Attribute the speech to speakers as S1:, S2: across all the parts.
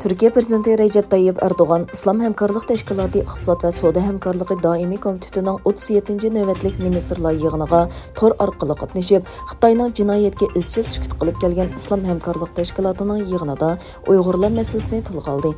S1: Türkiye Prezidenti Recep Tayyip Erdoğan, İslam Hemkarlık Teşkilatı İqtisad ve Soda Hemkarlığı Daimi Komitetining 37. növbetlik ministrlar yig'iniga tor orqali qatnashib, Xitoyning jinoyatga izchil sukut qilib kelgan İslam Hemkarlık Teşkilatıning yig'inida Uyg'urlar masalasini tilga oldi.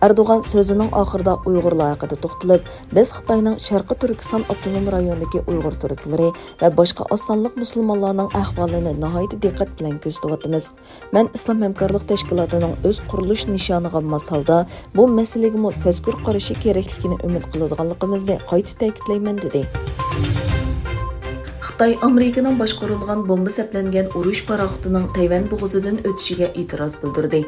S1: Erdoğan so'zining oxirida Uyg'urlar haqida to'xtalib, biz Xitoyning Sharqiy Turkiston avtonom rayonidagi Uyg'ur turklari va boshqa oz sonli musulmonlarning ahvolini nihoyat diqqat bilan ko'zlayapmiz. Men İslam Hemkarlık Teşkilatıning o'z qurilish nishoniga mos holda bu masalaga sezgur qarashi kerakligini umid qiladiganligimizni qayta ta'kidlayman dedi. Xitoy Amerikaning boshqarilgan bomba saplangan urush paraxotining Tayvan bo'g'ozidan o'tishiga e'tiroz bildirdi.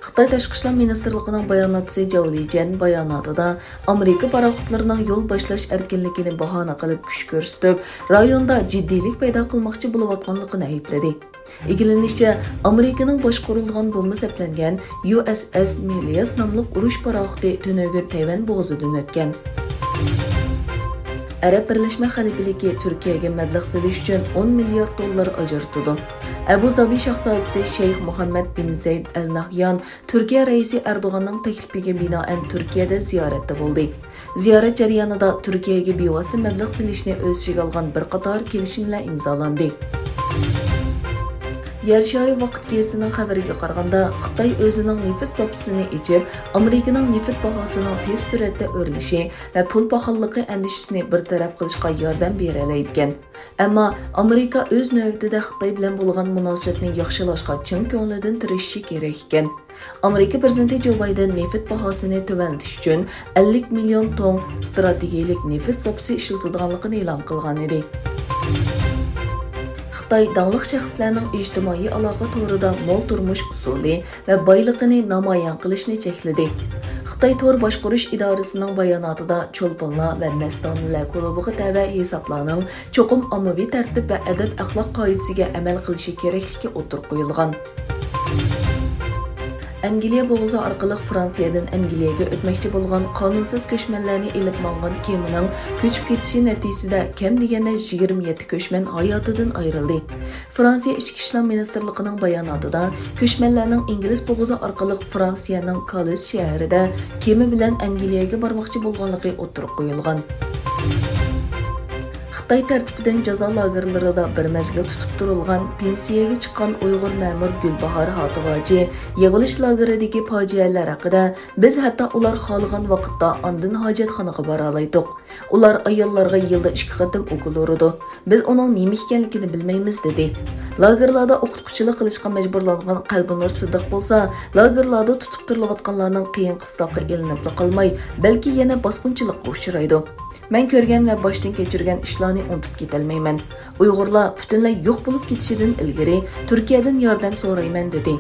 S1: Xitoy Tashqi ishlar ministrligining bayonotchisi Zhao Lijian bayonotida Amerika paraxotlarining yo'l boshlash erkinligini bahona qilib kuch ko'rsatib, rayonda jiddiylik paydo qilmoqchi bo'layotganligini aybladi. Egilinishcha, Amerikaning boshqarilgan bomba saplangan USS Milius nomli urush paraxoti tunugun Tayvan bo'g'ozidan o'tgan. Arab Birleşme Xalifaligi Turkiyaga mablag' solish uchun 10 milliard dollar ajratdi. Abu Zabi shahzodasi Sheyx Muhammad bin Zayd Al Nahyan Turkiya raisi Erdo'g'anning taklifiga binoan Turkiyada ziyoratda bo'ldi. Ziyorat jarayonida Turkiyaga bevosita mablag' solishni o'z ichiga olgan bir qator kelishimlar imzolandi. Yer shari vaqt gezitining xabariga qaraganda, Xitoy o'zining neft zapasini ichib, Amerikaning neft bahosining tez suratda o'rlishi va pul paxolligi andishisini bartaraf qilishga yordam beralayotgan. Ammo Amerika o'z navbatida Xitoy bilan bo'lgan munosabatni yaxshilashga chin ko'nglidan tirishishi kerak ekan. Amerika prezidenti Joe Biden neft bahosini tuvanlatish uchun 50 million ton strategik neft zapasi ishlatilganligini e'lon qilgan edi. Xitoy dağlıq şəxslərinin ictimai aloqa to'rida mol turmush usuli va boyligini namoyon qilishni chekladi. Xitoy to'r boshqarish idorasining bayonotida cho'lponlar va mastonalar klubiga tava hisoblarning cho'qim ommaviy tartib va adab-axloq qoidasiga amal qilishi kerakligi o'tirib qo'yilgan. Angliya bo'g'ozi orqali Fransiyadan Angliyaga o'tmoqchi bo'lgan qonunsiz ko'chmanlarni elib mangan kemaning ko'chib ketishi natijasida kam deganda 27 ko'chman hayotidan ayrildi. Fransiya Ichki ishlar ministrligining bayonotida ko'chmanlarning ingliz bo'g'ozi orqali Fransiyaning Calais shahrida kema bilan Angliyaga bormoqchi bo'lganligi o'tirib qo'yilgan. Xitoy tartibidan jazo lagerlarida bir mezgil tutib turilgan pensiyaga chiqqan Uyg'ur ma'mur Gulbahor Hotivoji yig'ilish lageridagi fojialar haqida biz hatto ular xohlagan vaqtda ondan hojatxonaga bora oldik. Ular ayollarga yilda 2 qatim o'qil urdi. Biz uning nima ekanligini bilmaymiz dedi. Lagerlarda o'qituvchilik qilishga majburlangan Qalbinur Siddiq bo'lsa, lagerlarda tutib turilayotganlarning qiyin qistoqqa ilinib qolmay, balki yana bosqinchilikqa uchraydi. Men ko'rgan va boshdan kechirgan ishlarni unutib ketolmayman. Uyg'urlar butunlay yo'q bo'lib ketishidan ilgari Turkiyadan yordam so'rayman dedi.